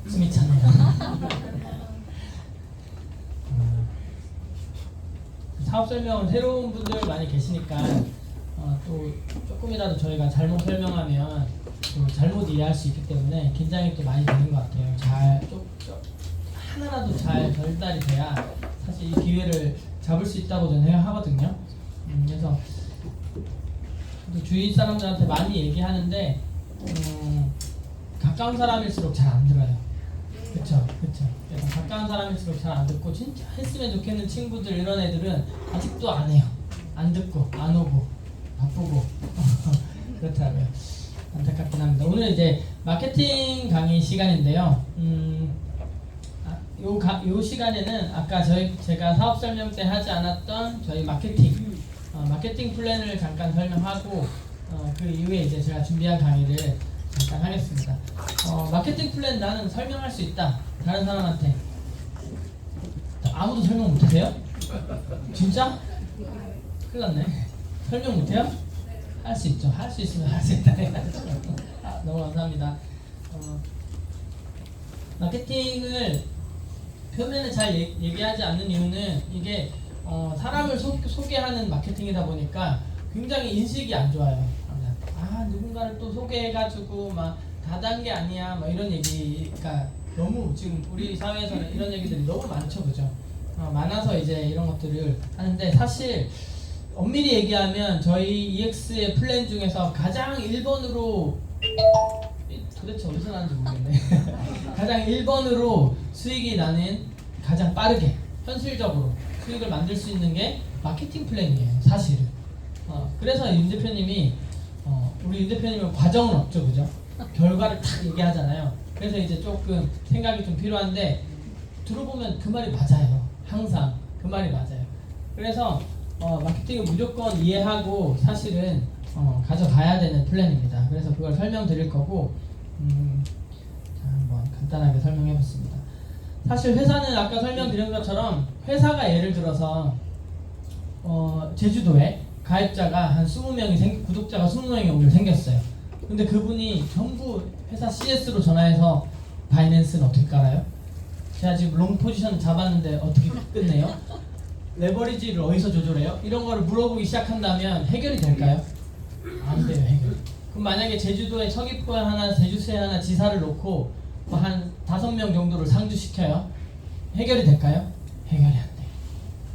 숨이 차네요. 사업 설명은 새로운 분들 많이 계시니까 또 조금이라도 저희가 잘못 설명하면 또 잘못 이해할 수 있기 때문에 긴장이 또 많이 되는 것 같아요. 하나라도 잘 전달이 돼야 사실 이 기회를 잡을 수 있다고 저는 생각하거든요. 그래서 또 주위 사람들한테 많이 얘기하는데 가까운 사람일수록 잘 안 들어요. 그쵸. 그래서 가까운 사람일수록 잘 안 듣고 진짜 했으면 좋겠는 친구들 이런 애들은 아직도 안 해요. 안 듣고 안 오고 바쁘고 그렇더라고요. 안타깝긴 합니다. 오늘 이제 마케팅 강의 시간인데요. 요 시간에는 아까 제가 사업 설명 때 하지 않았던 저희 마케팅 플랜을 잠깐 설명하고 그 이후에 이제 제가 준비한 강의를 잠깐 하겠습니다. 마케팅 플랜 나는 설명할 수 있다. 다른 사람한테 아무도 설명 못하세요? 진짜? 큰일 났네. 설명 못해요? 할 수 있죠. 할 수 있으면 할 수 있다. 너무 감사합니다. 마케팅을 표면에 잘 얘기하지 않는 이유는 이게 사람을 소개하는 마케팅이다 보니까 굉장히 인식이 안 좋아요. 누군가를 또 소개해가지고 막 다단계 아니야 막 이런 얘기가 너무 지금 우리 사회에서는 이런 얘기들이 너무 많죠, 그죠? 많아서 이제 이런 것들을 하는데 사실 엄밀히 얘기하면 저희 EX의 플랜 중에서 가장 1번으로 도대체 어디서 나는지 모르겠네. 가장 1번으로 수익이 나는 가장 빠르게 현실적으로 수익을 만들 수 있는 게 마케팅 플랜이에요, 사실은. 그래서 윤 대표님이 우리 윤 대표님은 과정은 없죠, 그죠? 결과를 딱 얘기하잖아요. 그래서 이제 조금 생각이 좀 필요한데 들어보면 그 말이 맞아요. 항상 그 말이 맞아요. 그래서 마케팅을 무조건 이해하고 사실은 가져가야 되는 플랜입니다. 그래서 그걸 설명드릴 거고 자, 한번 간단하게 설명해봤습니다. 사실 회사는 아까 설명드린 것처럼 회사가 예를 들어서 제주도에 가입자가 한 20명이 구독자가 20명이 오늘 생겼어요. 근데 그분이 전부 회사 CS로 전화해서 바이낸스는 어떻게 깔아요? 제가 지금 롱 포지션 잡았는데 어떻게 끝내요? 레버리지를 어디서 조절해요? 이런 거를 물어보기 시작한다면 해결이 될까요? 안 돼요, 해결. 그럼 만약에 제주도에 서귀포에 하나, 제주시에 하나 지사를 놓고 한 5명 정도를 상주시켜요? 해결이 될까요? 해결이 안 돼요.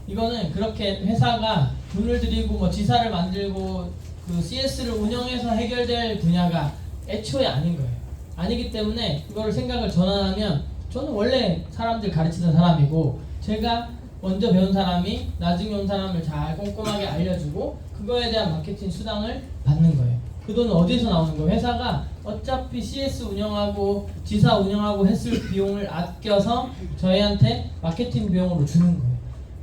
이거는 그렇게 회사가 돈을 들이고 뭐 지사를 만들고 그 CS를 운영해서 해결될 분야가 애초에 아닌 거예요. 아니기 때문에 그거를 생각을 전환하면 저는 원래 사람들 가르치는 사람이고 제가 먼저 배운 사람이 나중에 온 사람을 잘 꼼꼼하게 알려주고 그거에 대한 마케팅 수당을 받는 거예요. 그 돈은 어디서 나오는 거예요? 회사가 어차피 CS 운영하고 지사 운영하고 했을 비용을 아껴서 저희한테 마케팅 비용으로 주는 거예요.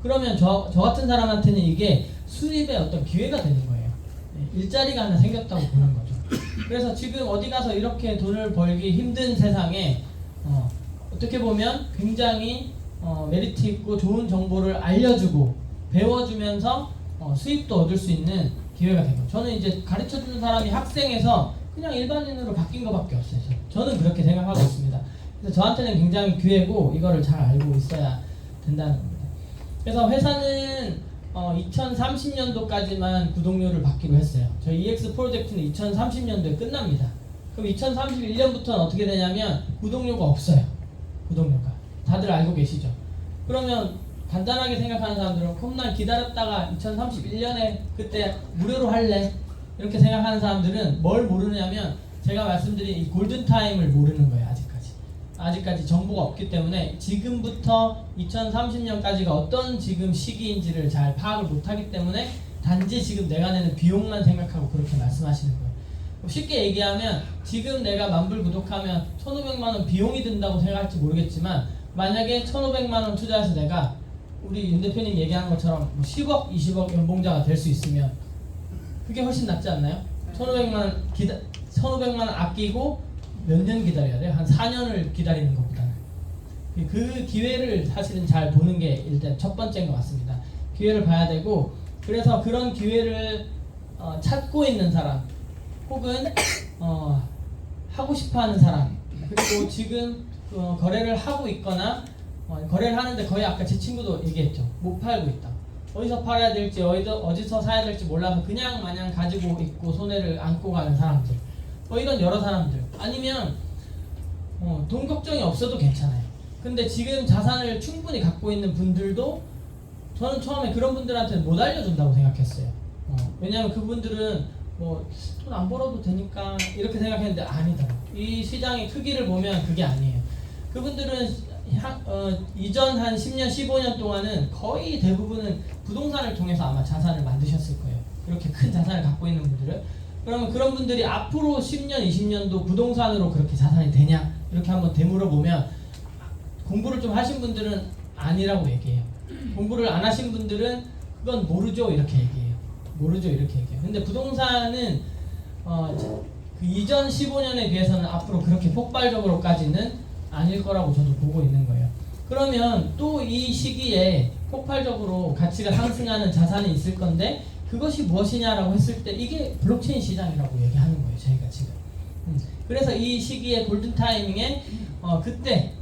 그러면 저 같은 사람한테는 이게 수입의 어떤 기회가 되는 거예요. 일자리가 하나 생겼다고 보는 거죠. 그래서 지금 어디 가서 이렇게 돈을 벌기 힘든 세상에 어떻게 보면 굉장히 메리트 있고 좋은 정보를 알려주고 배워주면서 수입도 얻을 수 있는 기회가 된 거예요. 저는 이제 가르쳐주는 사람이 학생에서 그냥 일반인으로 바뀐 것밖에 없어요. 저는 그렇게 생각하고 있습니다. 그래서 저한테는 굉장히 기회고 이거를 잘 알고 있어야 된다는 겁니다. 그래서 회사는 2030년도까지만 구독료를 받기로 했어요. 저희 EX 프로젝트는 2030년도에 끝납니다. 그럼 2031년부터는 어떻게 되냐면 구독료가 없어요. 구독료가. 다들 알고 계시죠? 그러면 간단하게 생각하는 사람들은 그럼 난 기다렸다가 2031년에 그때 무료로 할래 이렇게 생각하는 사람들은 뭘 모르냐면 제가 말씀드린 이 골든타임을 모르는 거예요. 아직까지 정보가 없기 때문에 지금부터 2030년까지가 어떤 지금 시기인지를 잘 파악을 못하기 때문에 단지 지금 내가 내는 비용만 생각하고 그렇게 말씀하시는 거예요. 쉽게 얘기하면 지금 내가 만불 구독하면 1,500만원 비용이 든다고 생각할지 모르겠지만 만약에 1,500만원 투자해서 내가 우리 윤 대표님 얘기하는 것처럼 10억, 20억 연봉자가 될 수 있으면 그게 훨씬 낫지 않나요? 1,500만원 아끼고 몇 년 기다려야 돼요? 한 4년을 기다리는 것보다는. 그 기회를 사실은 잘 보는 게 일단 첫 번째인 것 같습니다. 기회를 봐야 되고 그래서 그런 기회를 찾고 있는 사람 혹은 하고 싶어하는 사람 그리고 지금 거래를 하고 있거나 거래를 하는데 거의 아까 제 친구도 얘기했죠. 못 팔고 있다. 어디서 팔아야 될지 어디서 사야 될지 몰라서 그냥 마냥 가지고 있고 손해를 안고 가는 사람들, 이런 여러 사람들, 아니면 돈 걱정이 없어도 괜찮아요. 근데 지금 자산을 충분히 갖고 있는 분들도 저는 처음에 그런 분들한테는 못 알려준다고 생각했어요. 왜냐하면 그분들은 돈 안 벌어도 되니까 이렇게 생각했는데 아니다. 이 시장의 크기를 보면 그게 아니에요. 그분들은 이전 한 10년, 15년 동안은 거의 대부분은 부동산을 통해서 아마 자산을 만드셨을 거예요. 그렇게 큰 자산을 갖고 있는 분들은. 그러면 그런 분들이 앞으로 10년, 20년도 부동산으로 그렇게 자산이 되냐? 이렇게 한번 되물어보면 공부를 좀 하신 분들은 아니라고 얘기해요. 공부를 안 하신 분들은 그건 모르죠 이렇게 얘기해요. 모르죠 이렇게 얘기해요. 근데 부동산은 그 이전 15년에 비해서는 앞으로 그렇게 폭발적으로까지는 아닐 거라고 저도 보고 있는 거예요. 그러면 또 이 시기에 폭발적으로 가치가 상승하는 자산이 있을 건데 그것이 무엇이냐라고 했을 때 이게 블록체인 시장이라고 얘기하는 거예요. 저희가 지금. 그래서 이 시기에 골든 타이밍에 그때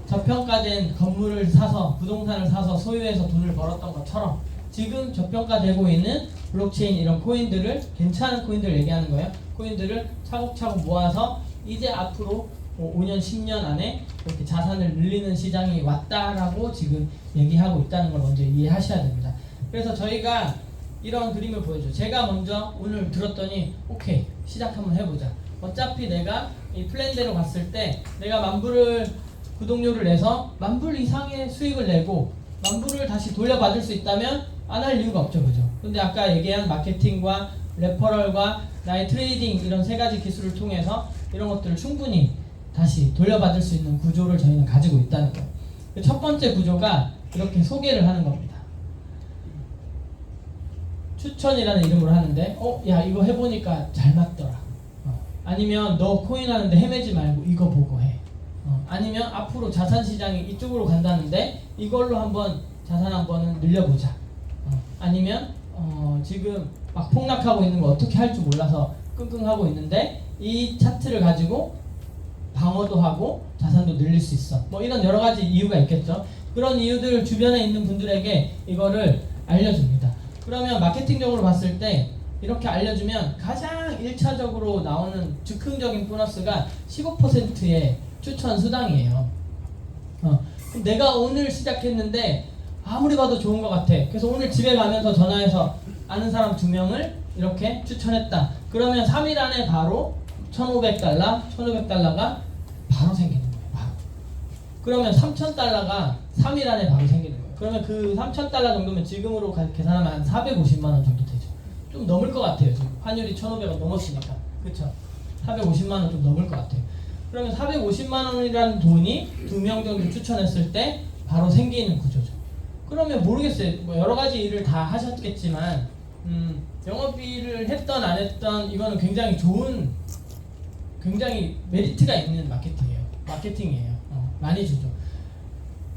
저평가된 건물을 사서 부동산을 사서 소유해서 돈을 벌었던 것처럼 지금 저평가되고 있는 블록체인 이런 코인들을 괜찮은 코인들을 얘기하는 거예요. 코인들을 차곡차곡 모아서 이제 앞으로 5년, 10년 안에 이렇게 자산을 늘리는 시장이 왔다라고 지금 얘기하고 있다는 걸 먼저 이해하셔야 됩니다. 그래서 저희가 이런 그림을 보여줘요. 제가 먼저 오늘 들었더니 오케이 시작 한번 해보자. 어차피 내가 이 플랜대로 갔을 때 내가 만불을 구독료를 내서 만불 이상의 수익을 내고 만불을 다시 돌려받을 수 있다면 안 할 이유가 없죠. 그죠? 근데 아까 얘기한 마케팅과 레퍼럴과 나의 트레이딩 이런 세 가지 기술을 통해서 이런 것들을 충분히 다시 돌려받을 수 있는 구조를 저희는 가지고 있다는 거예요. 첫 번째 구조가 이렇게 소개를 하는 겁니다. 추천이라는 이름으로 하는데 야 이거 해보니까 잘 맞더라. 아니면 너 코인 하는데 헤매지 말고 이거 보고 해. 아니면 앞으로 자산 시장이 이쪽으로 간다는데 이걸로 한번 자산 한번은 늘려보자. 아니면 지금 막 폭락하고 있는 거 어떻게 할 줄 몰라서 끙끙하고 있는데 이 차트를 가지고 방어도 하고 자산도 늘릴 수 있어. 뭐 이런 여러 가지 이유가 있겠죠. 그런 이유들 주변에 있는 분들에게 이거를 알려줍니다. 그러면 마케팅적으로 봤을 때 이렇게 알려주면 가장 1차적으로 나오는 즉흥적인 보너스가 15%의 추천 수당이에요. 그럼 내가 오늘 시작했는데 아무리 봐도 좋은 것 같아. 그래서 오늘 집에 가면서 전화해서 아는 사람 2명을 이렇게 추천했다. 그러면 3일 안에 바로 $1,500, $1,500가 바로 생기는 거예요. 바로. 그러면 $3,000가 3일 안에 바로 생기는 거예요. 그러면 그 $3,000 정도면 지금으로 계산하면 한 450만 원 정도 되죠. 좀 넘을 것 같아요. 지금 환율이 1,500원 넘었으니까. 그쵸? 450만 원 좀 넘을 것 같아요. 그러면 450만 원이라는 돈이 2명 정도 추천했을 때 바로 생기는 구조죠. 그러면 모르겠어요. 뭐 여러 가지 일을 다 하셨겠지만 영업일을 했던 안 했던 이거는 굉장히 좋은, 굉장히 메리트가 있는 마케팅이에요. 많이 주죠.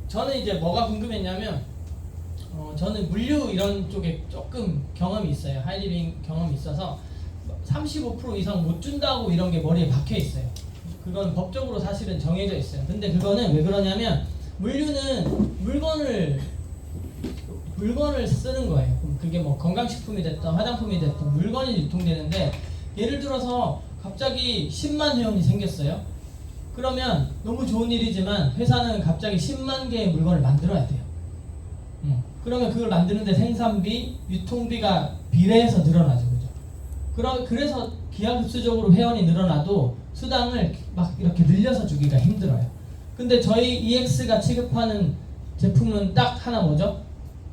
저는 이제 뭐가 궁금했냐면 저는 물류 이런 쪽에 조금 경험이 있어요. 하이리빙 경험이 있어서 35% 이상 못 준다고 이런 게 머리에 박혀 있어요. 그건 법적으로 사실은 정해져 있어요. 근데 그거는 왜 그러냐면 물류는 물건을 쓰는 거예요. 그게 뭐 건강식품이 됐든 화장품이 됐든 물건이 유통되는데 예를 들어서 갑자기 10만 회원이 생겼어요. 그러면 너무 좋은 일이지만 회사는 갑자기 10만 개의 물건을 만들어야 돼요. 그러면 그걸 만드는데 생산비, 유통비가 비례해서 늘어나죠. 그죠? 그래서 기하급수적으로 회원이 늘어나도 수당을 막 이렇게 늘려서 주기가 힘들어요. 근데 저희 EX가 취급하는 제품은 딱 하나 뭐죠?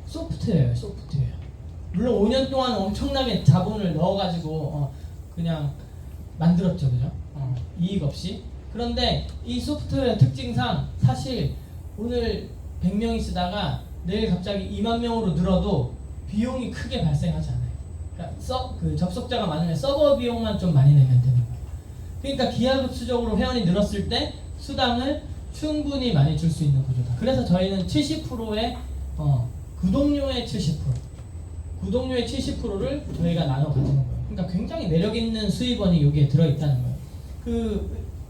소프트웨어예요. 소프트웨어. 물론 5년 동안 엄청나게 자본을 넣어가지고 그냥 만들었죠. 그죠? 이익 없이. 그런데 이 소프트웨어 특징상 사실 오늘 100명이 쓰다가 내일 갑자기 2만 명으로 늘어도 비용이 크게 발생하지 않아요. 그러니까 그 접속자가 많으면 서버 비용만 좀 많이 내면 되는 거예요. 그러니까 기하급수적으로 회원이 늘었을 때 수당을 충분히 많이 줄 수 있는 구조다. 그래서 저희는 70%의 구독료의 70%, 구독료의 70%를 저희가 나눠 가지는 거예요. 그러니까 굉장히 매력 있는 수입원이 여기에 들어 있다는 거예요.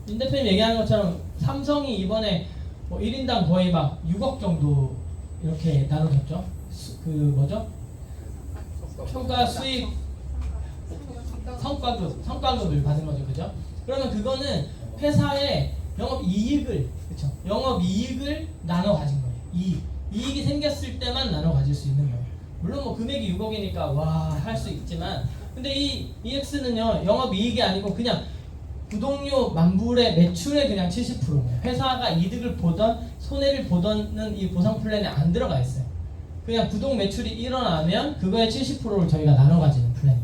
임 대표님 얘기하는 것처럼 삼성이 이번에 뭐 1인당 거의 막 6억 정도 이렇게 나눠줬죠. 그 뭐죠? 초과 수익 성과급을 받은 거죠, 그죠? 그러면 그거는 회사의 영업이익을, 그렇죠? 영업이익을 나눠 가진 거예요. 이익이 생겼을 때만 나눠 가질 수 있는 거예요. 물론 뭐 금액이 6억이니까 와 할 수 있지만, 근데 이 EX는요 영업이익이 아니고 그냥 구독료 만불의 매출의 그냥 70%예요. 회사가 이득을 보던 손해를 보던은 이 보상 플랜에 안 들어가 있어요. 그냥 구독 매출이 일어나면 그거의 70%를 저희가 나눠 가지는 플랜.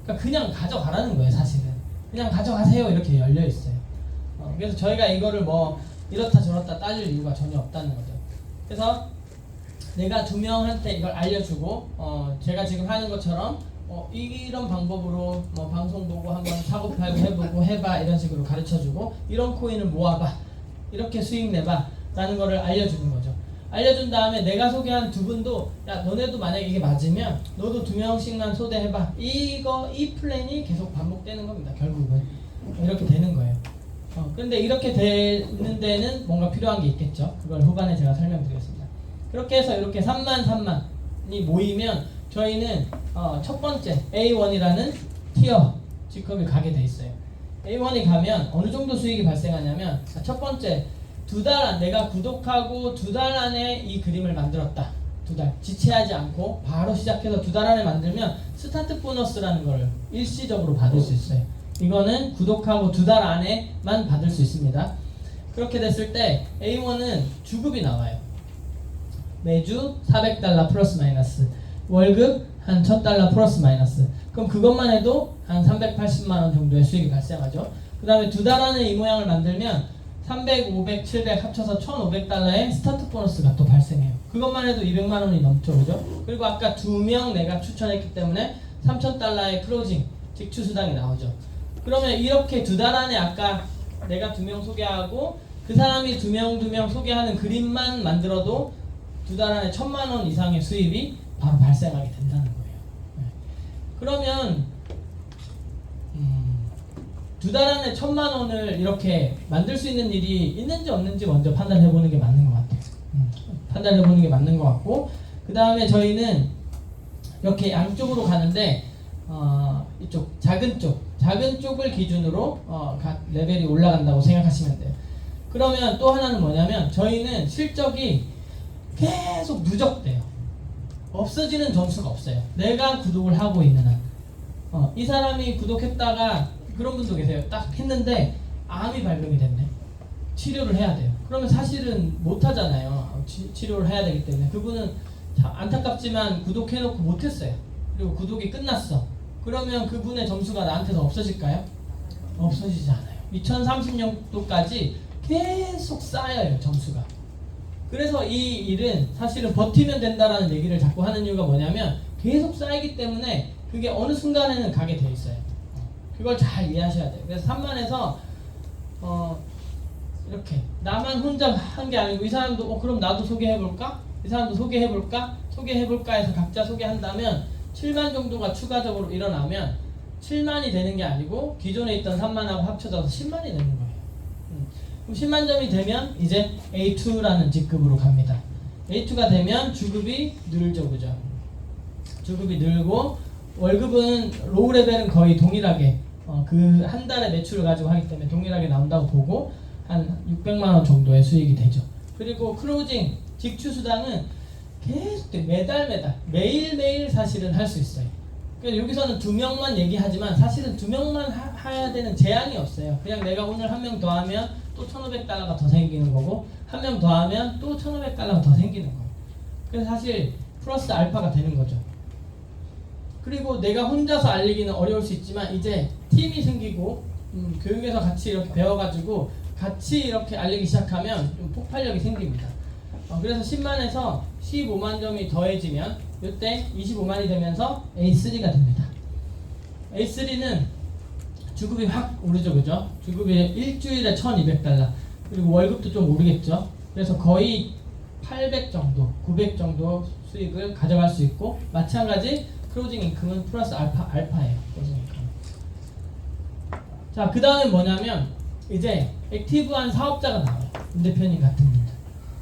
그러니까 그냥 가져가라는 거예요, 사실은. 그냥 가져가세요 이렇게 열려 있어요. 그래서 저희가 이거를 뭐 이렇다 저렇다 따질 이유가 전혀 없다는 거죠. 그래서 내가 2명한테 이걸 알려주고 제가 지금 하는 것처럼 이런 방법으로 뭐 방송 보고 한번 사고 팔고 해보고 해봐 이런 식으로 가르쳐주고 이런 코인을 모아봐 이렇게 수익 내봐 라는 거를 알려주는 거죠. 알려준 다음에 내가 소개한 두 분도 야 너네도 만약에 이게 맞으면 너도 2명씩만 소개해봐 이 플랜이 계속 반복되는 겁니다. 결국은 이렇게 되는 거예요. 근데 이렇게 되는 데는 뭔가 필요한 게 있겠죠. 그걸 후반에 제가 설명드리겠습니다. 그렇게 해서 이렇게 3만이 모이면 저희는 첫 번째 A1이라는 티어 G컵이 가게 돼 있어요. A1이 가면 어느 정도 수익이 발생하냐면 첫 번째 내가 구독하고 2달 안에 이 그림을 만들었다. 2달 지체하지 않고 바로 시작해서 2달 안에 만들면 스타트 보너스라는 걸 일시적으로 받을 수 있어요. 이거는 구독하고 2달 안에만 받을 수 있습니다. 그렇게 됐을 때 A1은 주급이 나와요. 매주 400달러 플러스 마이너스 월급 한 1000달러 플러스 마이너스. 그럼 그것만 해도 한 380만원 정도의 수익이 발생하죠. 그 다음에 2달 안에 이 모양을 만들면 300, 500, 700 합쳐서 1500달러의 스타트 보너스가 또 발생해요. 그것만 해도 200만원이 넘죠, 그죠? 그리고 아까 2명 내가 추천했기 때문에 3000달러의 클로징 직추수당이 나오죠. 그러면 이렇게 2달 안에 아까 내가 2명 소개하고 그 사람이 2명 소개하는 그림만 만들어도 2달 안에 1000만원 이상의 수입이 바로 발생하게 된다는 거예요. 그러면 2달 안에 1000만원을 이렇게 만들 수 있는 일이 있는지 없는지 먼저 판단해보는 게 맞는 것 같아요. 판단해보는 게 맞는 것 같고 그 다음에 저희는 이렇게 양쪽으로 가는데 이쪽 작은 쪽을 기준으로 각 레벨이 올라간다고 생각하시면 돼요. 그러면 또 하나는 뭐냐면 저희는 실적이 계속 누적돼요. 없어지는 점수가 없어요. 내가 구독을 하고 있는 한. 이 사람이 구독했다가 그런 분도 계세요. 딱 했는데 암이 발병이 됐네. 치료를 해야 돼요. 그러면 사실은 못하잖아요. 치료를 해야 되기 때문에. 그분은 안타깝지만 구독해놓고 못했어요. 그리고 구독이 끝났어. 그러면 그분의 점수가 나한테서 없어질까요? 없어지지 않아요. 2030년도까지 계속 쌓여요, 점수가. 그래서 이 일은 사실은 버티면 된다라는 얘기를 자꾸 하는 이유가 뭐냐면 계속 쌓이기 때문에 그게 어느 순간에는 가게 돼 있어요. 그걸 잘 이해하셔야 돼요. 그래서 3만에서 이렇게 나만 혼자 한 게 아니고 이 사람도 그럼 나도 소개해볼까? 이 사람도 소개해볼까 해서 각자 소개한다면 7만 정도가 추가적으로 일어나면 7만이 되는 게 아니고 기존에 있던 3만하고 합쳐져서 10만이 되는 거예요. 그럼 10만 점이 되면 이제 A2라는 직급으로 갑니다. A2가 되면 주급이 늘죠, 그죠? 주급이 늘고 월급은 로우 레벨은 거의 동일하게 그 한 달의 매출을 가지고 하기 때문에 동일하게 나온다고 보고 한 600만원 정도의 수익이 되죠. 그리고 클로징 직추수당은 계속 매일매일 사실은 할 수 있어요. 그래서 여기서는 2명만 얘기하지만 사실은 2명만 해야 되는 제한이 없어요. 그냥 내가 오늘 한 명 더 하면 또 1500달러가 더 생기는 거고 한 명 더 하면 또 1500달러가 더 생기는 거예요. 그래서 사실 플러스 알파가 되는 거죠. 그리고 내가 혼자서 알리기는 어려울 수 있지만 이제 팀이 생기고 교육에서 같이 이렇게 배워가지고 같이 이렇게 알리기 시작하면 좀 폭발력이 생깁니다. 그래서 10만에서 15만 점이 더해지면 이때 25만이 되면서 A3가 됩니다. A3는 주급이 확 오르죠, 그죠? 주급이 일주일에 1200달러 그리고 월급도 좀 오르겠죠. 그래서 거의 800 정도, 900 정도 수익을 가져갈 수 있고 마찬가지 클로징 인컴은 플러스 알파예요. 클로징 인컴. 자, 그 다음에 뭐냐면 이제 액티브한 사업자가 나와요. 임 대표님 같은 분들,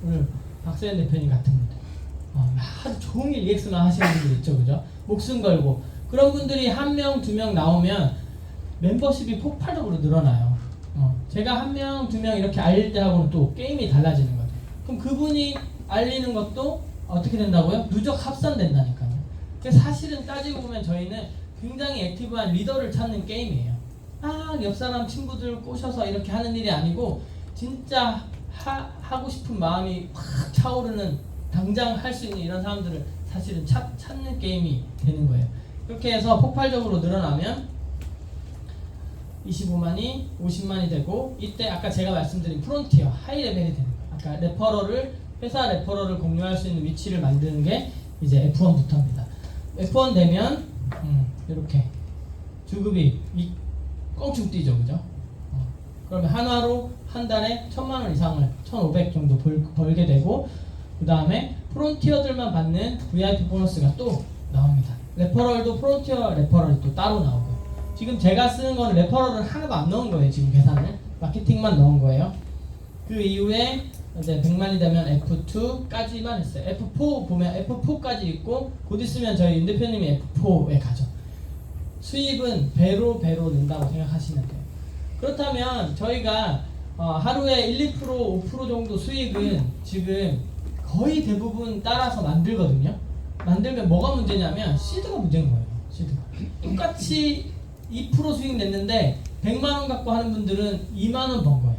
오늘 박세현 대표님 같은 분들, 하루 종일 EX만 하시는 분들 있죠, 그죠? 목숨 걸고 그런 분들이 한 명, 두 명 나오면 멤버십이 폭발적으로 늘어나요. 제가 한 명, 두 명 이렇게 알릴 때하고는 또 게임이 달라지는 거죠. 그럼 그분이 알리는 것도 어떻게 된다고요? 누적 합산된다니까요. 그래서 사실은 따지고 보면 저희는 굉장히 액티브한 리더를 찾는 게임이에요. 옆 사람 친구들 꼬셔서 이렇게 하는 일이 아니고 진짜 하고 싶은 마음이 확 차오르는, 당장 할 수 있는 이런 사람들을 사실은 찾는 게임이 되는 거예요. 그렇게 해서 폭발적으로 늘어나면 25만이 50만이 되고, 이때 아까 제가 말씀드린 프론티어 하이 레벨이 되는 거예요. 아까 회사 레퍼럴을 공유할 수 있는 위치를 만드는 게 이제 F1부터입니다. F1 되면 이렇게 주급이 껑충 뛰죠, 그죠? 그러면 한화로 한 달에 1,000만 원 이상을 1,500 정도 벌게 되고, 그 다음에 프론티어들만 받는 VIP 보너스가 또 나옵니다. 레퍼럴도 프론티어 레퍼럴이 또 따로 나오고, 지금 제가 쓰는 건 레퍼럴을 하나도 안 넣은 거예요. 지금 계산을 마케팅만 넣은 거예요. 그 이후에 이제 100만이 되면 F2까지만 했어요. F4 보면 F4까지 있고, 곧 있으면 저희 윤 대표님이 F4에 가죠. 수입은 배로 는다고 생각하시면 돼요. 그렇다면 저희가 하루에 1, 2%, 5% 정도 수익은 지금 거의 대부분 따라서 만들거든요. 만들면 뭐가 문제냐면 시드가 문제인 거예요. 시드가 똑같이 2% 수익 냈는데 100만 원 갖고 하는 분들은 2만 원 번 거예요.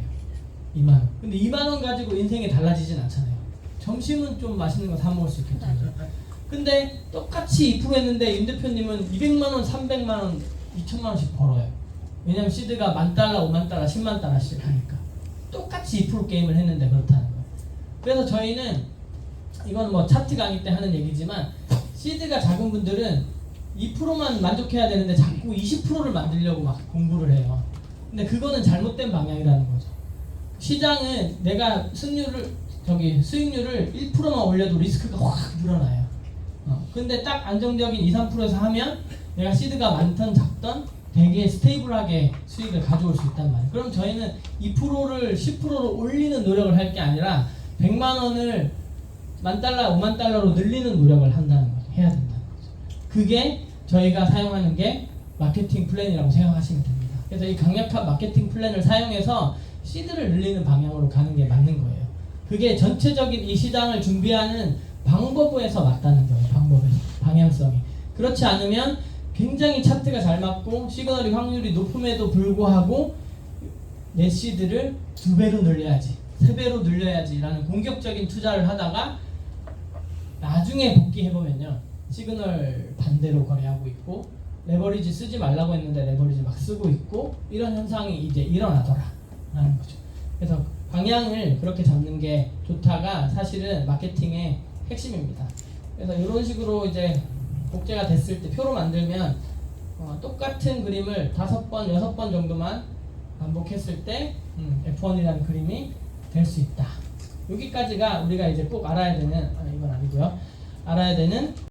2만 원. 근데 2만 원 가지고 인생이 달라지진 않잖아요. 점심은 좀 맛있는 거 사 먹을 수 있겠죠. 근데 똑같이 2% 했는데 윤 대표님은 200만 원, 300만 원, 2천만 원씩 벌어요. 왜냐면 시드가 $10,000, $50,000, $100,000씩 하니까. 똑같이 2% 게임을 했는데 그렇다는 거예요. 그래서 저희는 이건 뭐 차트 강의 때 하는 얘기지만, 시드가 작은 분들은 2%만 만족해야 되는데 자꾸 20%를 만들려고 막 공부를 해요. 근데 그거는 잘못된 방향이라는 거죠. 시장은 내가 수익률을 1%만 올려도 리스크가 확 늘어나요. 근데 딱 안정적인 2, 3%에서 하면 내가 시드가 많던 작던 되게 스테이블하게 수익을 가져올 수 있단 말이에요. 그럼 저희는 2%를 10%로 올리는 노력을 할 게 아니라 100만 원을 $10,000, $50,000로 늘리는 노력을 한다는 거죠. 해야 된다는 거죠. 그게 저희가 사용하는 게 마케팅 플랜이라고 생각하시면 됩니다. 그래서 이 강력한 마케팅 플랜을 사용해서 시드를 늘리는 방향으로 가는 게 맞는 거예요. 그게 전체적인 이 시장을 준비하는 방법에서 맞다는 거예요. 방향성이. 그렇지 않으면 굉장히 차트가 잘 맞고 시그널이 확률이 높음에도 불구하고 내 시드를 2배로 늘려야지, 3배로 늘려야지 라는 공격적인 투자를 하다가 나중에 복귀해보면요, 시그널 반대로 거래하고 있고, 레버리지 쓰지 말라고 했는데 레버리지 막 쓰고 있고, 이런 현상이 이제 일어나더라 라는 거죠. 그래서 방향을 그렇게 잡는 게 좋다가 사실은 마케팅의 핵심입니다. 그래서 이런 식으로 이제 복제가 됐을 때 표로 만들면 똑같은 그림을 5번, 6번 정도만 반복했을 때 F1이라는 그림이 될 수 있다. 여기까지가 우리가 이제 꼭 알아야 되는, 이건 아니고요. 알아야 되는